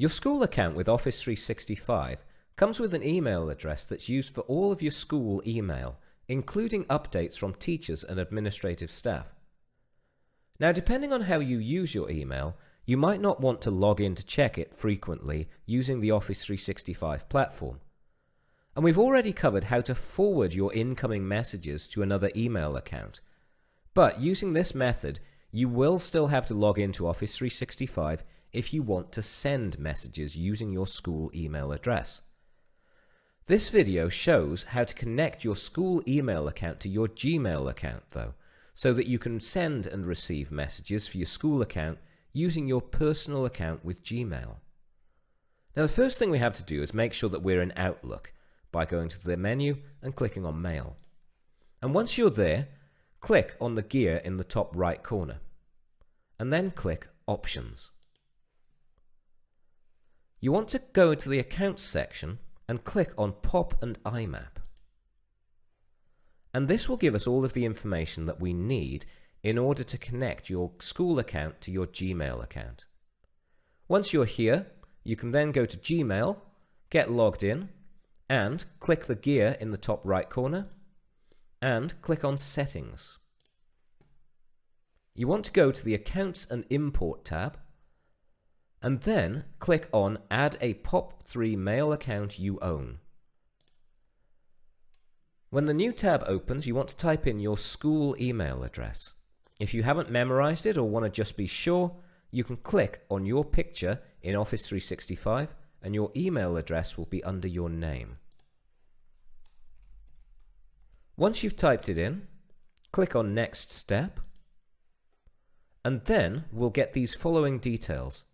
Your school account with Office 365 comes with an email address that's used for all of your school email, including updates from teachers and administrative staff. Now, depending on how you use your email, you might not want to log in to check it frequently using the Office 365 platform. And we've already covered how to forward your incoming messages to another email account. But using this method, you will still have to log into Office 365 if you want to send messages using your school email address. This video shows how to connect your school email account to your Gmail account though, so that you can send and receive messages for your school account using your personal account with Gmail. Now the first thing we have to do is make sure that we're in Outlook by going to the menu and clicking on Mail. And once you're there, click on the gear in the top right corner and then click Options. You want to go to the Accounts section and click on POP and IMAP. And this will give us all of the information that we need in order to connect your school account to your Gmail account. Once you're here, you can then go to Gmail, get logged in, and click the gear in the top right corner, and click on Settings. You want to go to the Accounts and Import tab, and then click on Add a POP3 mail account you own. When the new tab opens, you want to type in your school email address. If you haven't memorized it or want to just be sure, you can click on your picture in Office 365 and your email address will be under your name. Once you've typed it in, click on Next Step, and then we'll get these following details.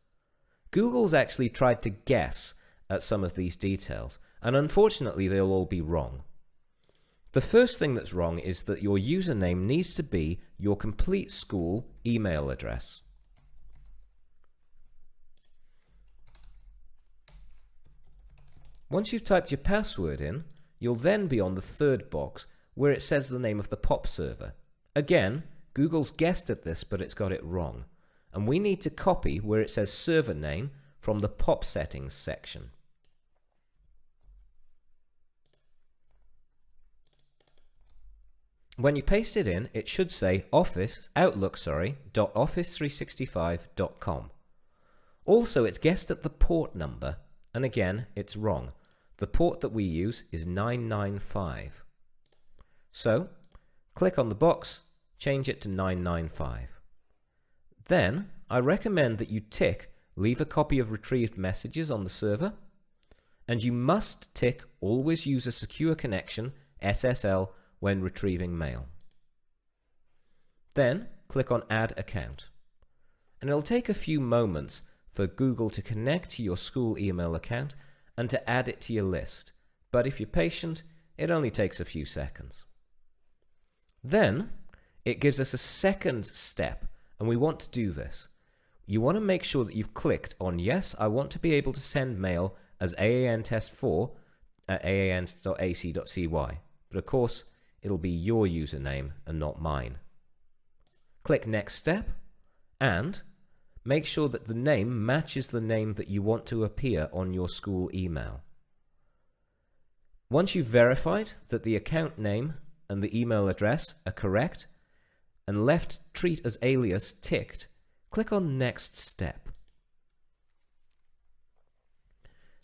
Google's actually tried to guess at some of these details, and unfortunately they'll all be wrong. The first thing that's wrong is that your username needs to be your complete school email address. Once you've typed your password in, you'll then be on the third box where it says the name of the POP server. Again, Google's guessed at this, but it's got it wrong. And we need to copy where it says server name from the POP settings section. When you paste it in, it should say office.office365.com. Also, it's guessed at the port number, and again, it's wrong. The port that we use is 995. So, click on the box, change it to 995. Then, I recommend that you tick Leave a copy of retrieved messages on the server, and you must tick Always use a secure connection, SSL, when retrieving mail. Then, click on Add Account. And it'll take a few moments for Google to connect to your school email account and to add it to your list. But if you're patient, it only takes a few seconds. Then, it gives us a second step, and we want to do this. You want to make sure that you've clicked on Yes, I want to be able to send mail as AAN test 4 at aans.ac.cy. But of course, it'll be your username and not mine. Click Next Step, and make sure that the name matches the name that you want to appear on your school email. Once you've verified that the account name and the email address are correct, and left Treat as Alias ticked, click on Next Step.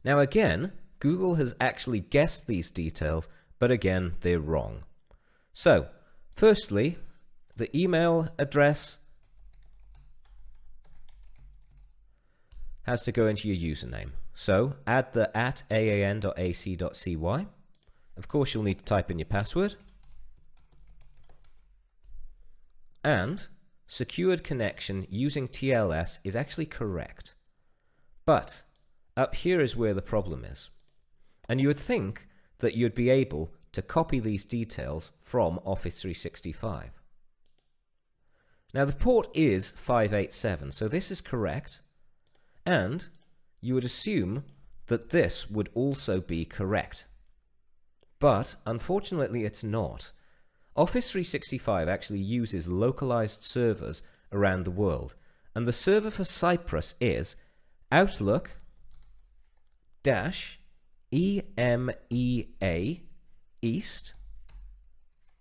Now again, Google has actually guessed these details, but again, they're wrong. So, firstly, the email address has to go into your username. So, add the @aan.ac.cy. Of course, you'll need to type in your password. And secured connection using TLS is actually correct. But up here is where the problem is. And you would think that you'd be able to copy these details from Office 365. Now the port is 587, so this is correct. And you would assume that this would also be correct. But unfortunately it's not. Office 365 actually uses localized servers around the world, and the server for Cyprus is Outlook dash EMEA East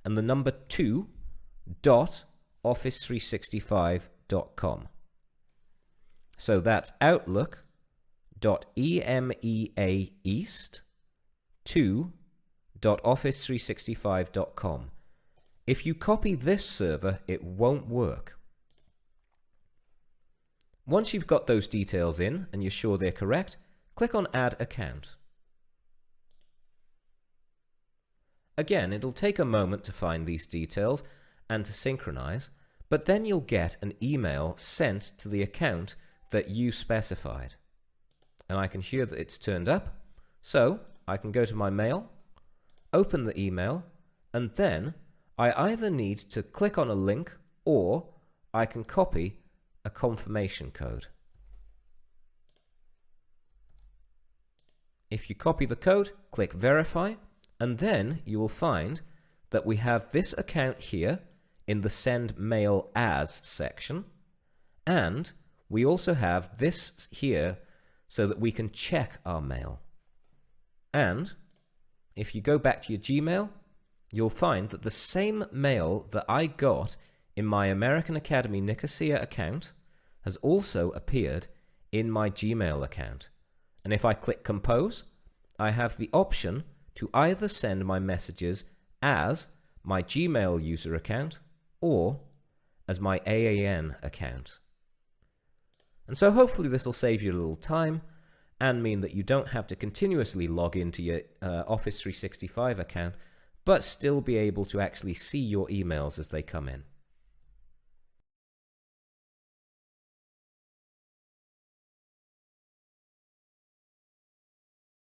and the number 2 dot office365.com. So that's outlook.emea east 2 .office365.com. If you copy this server, it won't work. Once you've got those details in and you're sure they're correct, click on Add Account. Again, it'll take a moment to find these details and to synchronize, but then you'll get an email sent to the account that you specified. And I can hear that it's turned up, so I can go to my mail, open the email, and then I either need to click on a link or I can copy a confirmation code. If you copy the code, click Verify, and then you will find that we have this account here in the Send Mail As section, and we also have this here so that we can check our mail. And if you go back to your Gmail, you'll find that the same mail that I got in my American Academy Nicosia account has also appeared in my Gmail account. And if I click Compose, I have the option to either send my messages as my Gmail user account or as my AAN account. And so hopefully this will save you a little time and mean that you don't have to continuously log into your Office 365 account, but still be able to actually see your emails as they come in.